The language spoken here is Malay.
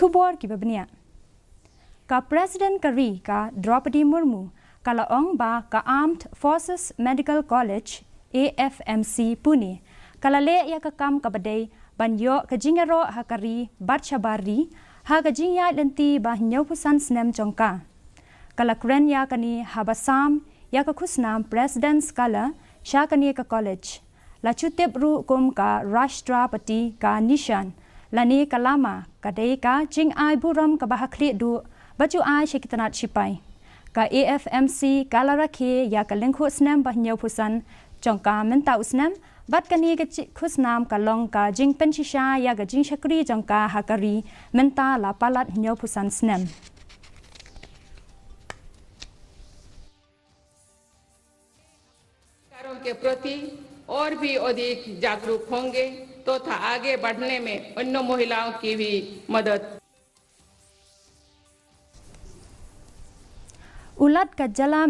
khubor ki babnia ka President Kari ka Droupadi Murmu kala ong ba ka Armed Forces Medical College AFMC Pune kala le ya ka kam ka badai banyo ka jingero hakari batchabari ha ka jingya lenti ba nyaupusan snem jongka kala kren ya kani habasam ya ka Khusnam President skala sha kani ka college la chutep ru kum ka Droupadi ka nishan lani kalama kadai ka jing ai buram ka bahakli du baju ai shekitanat sipai ka AFMC kala rakhe ya ka lengkhu snem ba nyaupusan jongka menta usnem bat kani ka Khusnam ka long ka jing penshisha ya ka jing shakri jongka hakari menta la palat nyaupusan snem के प्रति और भी अधिक जागरूक होंगे तो था आगे बढ़ने में अन्य महिलाओं की भी मदद उलट का जला